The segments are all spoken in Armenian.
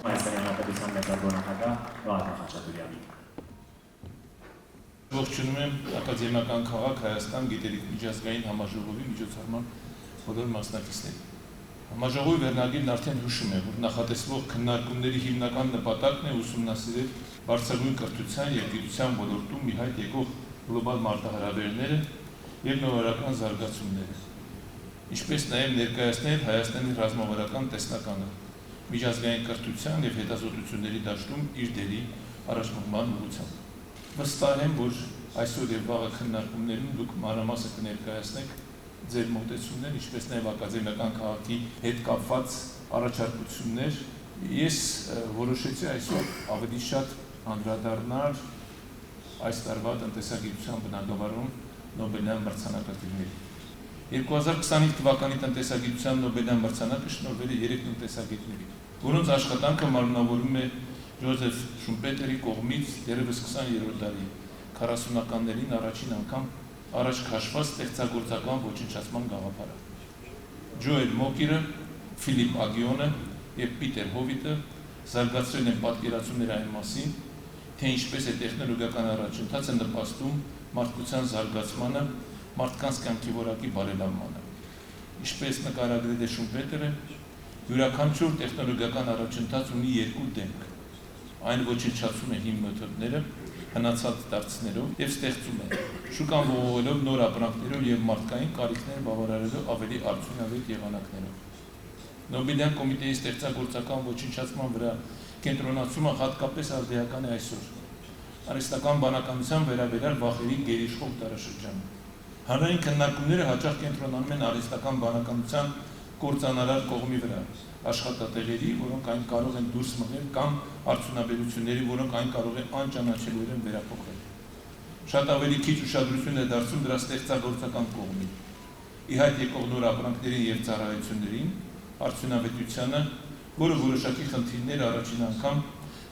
Հայաստանի Հանրապետության մեծարգո նախագահ Վահրամ Խաչատուրյանի։ Ողջունում եմ ակադեմիական քաղաք Հայաստան գիտելիք միջազգային համաժողովի միջոցառման բոլոր մասնակիցներին։ Համաժողովի վերնագիրն արդեն հուշում է, որ նախատեսվող քննարկումների հիմնական նպատակն է ուսումնասիրել բարձրագույն կրթության և գիտության ոլորտում ի հայտ եկող գլոբալ մարտահրավերները և նորարարական զարգացումները, ինչպես նաև ներկայացնել Հայաստանի ռազմավարական տեսլականը միջազգային կրթության և հետազոտությունների դաշտում իր դերի առաջնորդման ուղղությամբ։ Վստահ եմ, որ այսօր և վաղը քննարկումներում դուք մանրամասը կներկայացնեք ձեր մոտեցումներ, ինչպես նաև ակադեմիական քաղաքի հետ կապված առաջարկություններ։ Ես որոշեցի այսօր ավելի շատ անդրադառնալ այս տարվա տնտեսագիտության բնագավառում Նոբելյան մրցանակակիրներին։ 2025 թվականի տնտեսագիտության Նոբելյան մրցանակը շնորհվել է 3 տնտեսագետների, որոնց աշխատանքը մարմնավորում է Ջոզեֆ Շումպետերի կողմից դեռևս 20-րդ դարի 40-ականներին առաջին անգամ առաջ քաշված ստեղծագործական ոչնչացման գաղափարը։ Ջոել Մոկիրը, Ֆիլիպ Ագիոնը և Պիտեր Հովիտը զարգացրել են պատկերացումներ այն մասին, թե ինչպես է տեխնոլոգիական առաջընթացը նպաստում մարդկության զարգացմանը, մարդկանց կյանքի որակի բարելավմանը։ Ինչպես նկարագրել է Շումպետերը, յուրաքանչյուր տեխնոլոգիական առաջընթաց ունի երկու դեմք։ Այն ոչնչացում է հիմ մեթոդները, հնացած դարձնելով և ստեղծում է, շուկան ողողելով նոր ապրանքներով և մարդկային կարիքները բավարարելով ավելի արդյունավետ եղանակներով։ Նոբելյան կոմիտեի ստեղծագործական ոչնչացման վրա կենտրոնացումը հատկապես արդիական է այսօր, արհեստական բանականության վերաբերյալ վախերի գերիշխող դարաշրջանում։ Հանրային քննարկումները հաճախ կենտրոնանում են արհեստական բանականության կործանարար կողմի վրա, աշխատատեղերի, որոնք այն կարող են դուրս մղել, կամ արդյունաբերությունների, որոնք այն կարող է անճանաչելիորեն վերափոխել։ Շատ ավելի քիչ ուշադրություն է դարձում դրա ստեղծագործական կողմին, ի հայտ եկող նոր ապրանքներին և ծառայություններին, արդյունավետությանը, որը որոշակի խնդիրները առաջին անգամ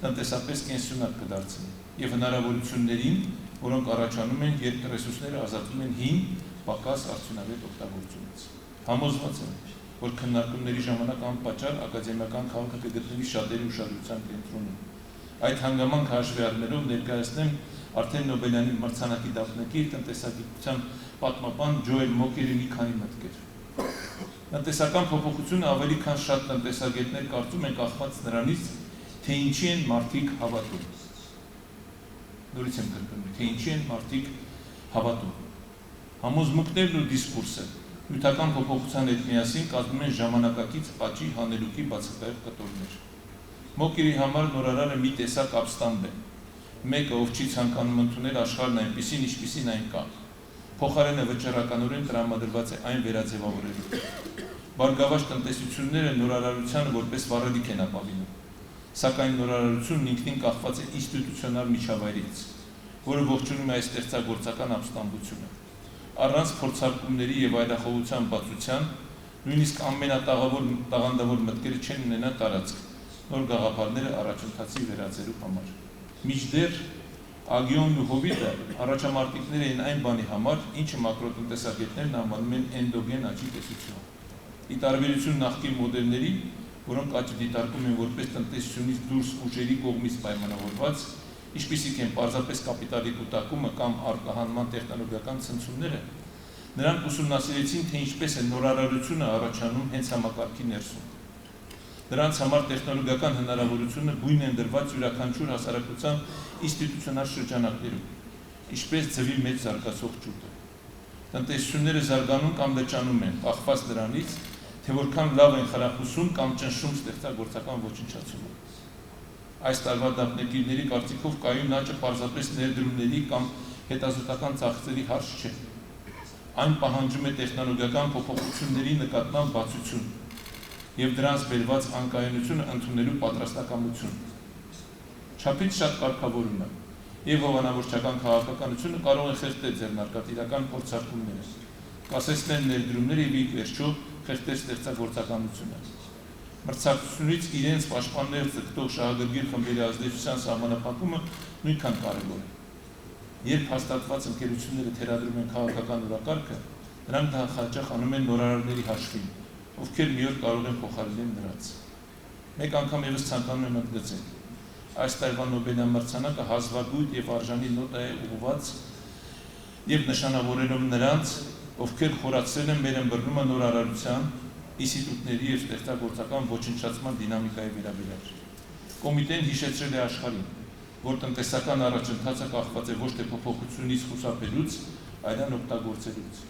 տնտեսապես կենսյունակ կդարձնի, և հնարավորություններին, որոնք առաջանում են, երբ ռեսուրսները ազատվում են հին, պակաս արդյունավետ օգտագործումից։ Համոզված եմ, որ քննարկումների ժամանակ անպատճառ ակադեմիական քաղաքը կգտնվի շատերի ուշադրության կենտրոնում։ Այդ հանգամանքը հաշվի առնելով ներկայացնեմ արդեն Նոբելյանի մրցանակի դափնեկիր տնտեսագիտության պատմաբան Ջոել Մոկիրի մի քանի մտքեր։ Տնտեսական փոփոխությունը ավելի քան շատ տնտեսագետներ կարծում են կախված նրանից, թե ինչի են մարդիկ հավատում։ Նորից եմ կրկնում, թե ինչի են մարդիկ հավատում։ Համոզմունքներն ու դիսկուրսը նյութական փոփոխության հետ միասին կազմում են ժամանակակից աճի հանելուկի բացակայող կտորներ։ Մոկիրի համար նորարարը մի տեսակ ապստամբ է, մեկը, ով չի ցանկանում ընդունել աշխարհն այնպիսին, ինչպիսին այն կա, փոխարենը վճռականորեն տրամադրված է այն վերաձևավորելու։ Բարգավաճ տնտեսությունները նորարարությանը որպես վառելիք են ապավինում, սակայն նորարարությունն ինքնին կախված է ինստիտուցիոնալ միջավայրից, որը ողջունում է այս ստեղծագործական ապստամբությունը։ Առանց փորձարկումների և այլախոհության բացության, նույնիսկ ամենատաղանդավոր մտքերը չեն ունենա տարածք նոր գաղափարները առաջընթացի վերածելու համար։ Մինչդեռ Ագիոնն ու Հովիտը առաջամարտիկներ էին այն բանի համար, ինչը մակրոտնտեսագետներն անվանում են էնդոգեն աճի տեսություն։ Ի տարբերություն նախկին մոդելների, որոնք աճը դիտարկում են որպես տնտեսությունից դուրս ուժերի կողմից պայմանավորված, ինչպիսիք են պարզապես կապիտալի կուտակումը կամ արտահանման տեխնոլոգիական ցնցումները, նրանք ուսումնասիրեցին, թե ինչպես է նորարարությունը առաջանում հենց համակարգի ներսում։ Նրանց համար տեխնոլոգիական հնարավորությունը բույն են դրված յուրաքանչյուր հասարակության ինստիտուցիոնալ շրջանակներում, ինչպես ձվի մեջ զարգացող ճուտը։ Տնտեսությունները զարգանում կամ լճանում են, կախված նրանից, թե որքան լավ են խրախուսում կամ ճնշում ստեղծագործական ոչնչացումը։ Այս տարվա դափնեկիրների կարծիքով կայուն աճը պարզապես ներդրումների կամ հետազոտական ծախսերի հարց չէ։ Այն պահանջում է տեխնոլոգիական փոփոխությունների նկատմամբ բացություն և դրանց բերված անկայունությունը ընդունելու պատրաստակամություն։ Չափից շատ կարգավորումը և հովանավորչական քաղաքականությունը կարող են խեղդել ձեռնարկատիրական փորձարկումները, կասեցնել ներդրումները և ի վերջո խեղդել ստեղծագործականությունը։ Մրցակցությունից իրենց պաշտպաններ ձգտող շահագրգիռ խմբերի ազդեցության սահմանափակումը նույնքան կարևոր է։ Երբ հաստատված ընկերությունները թելադրում են քաղաքական օրակարգը, նրանք դա հաճախ անում են նորարարների հաշվին, ովքեր մի օր կարող են փոխարինել նրանց։ Մեկ անգամ եւս ցանկանում եմ ընդգծել. այս տարվա Նոբելյան մրցանակը հազվագյուտ եւ արժանի նոտա է ուղղված եւ նշանավորելով նրանց, ովքեր խորացրել են մեր ըմբռնումը նորարարության, ինստիտուտների եւ ստեղծագործական ոչնչացման դինամիկայի վերաբերյալ։ Կոմիտեն հիշեցրել է աշխարհին, որ տնտեսական առաջընթացը կախված է ոչ թե փոփոխությունից խուսափելուց, այլ օգտագործելուց։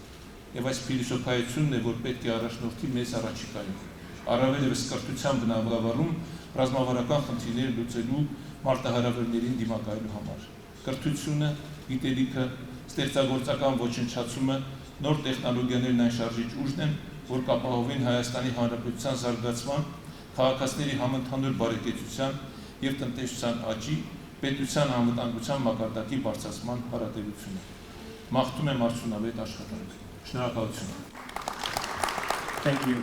Եվ այս փիլիսոփայությունն է, որ պետք է առաջնորդի մեզ առաջիկայում, առավել ևս կրթության բնագավառում ռազմավարական խնդիրները լուծելու մարտահրավերներին դիմակայելու համար։ Կրթությունը, գիտելիքը, ստեղծագործական ոչնչացումը, նոր տեխնոլոգիաներն այն շարժիչ ուժն են, որ կապահովեն Հայաստանի Հանրապետության զարգացման, քաղաքացիների համընդհանուր բարեկեցության եւ տնտեսության աճի, պետության անվտանգության մակարդակի բարձրացման հարաբերությունը։ Մաղթում եմ արդյունավետ աշխատանք։ Շնորհակալություն։ Thank you.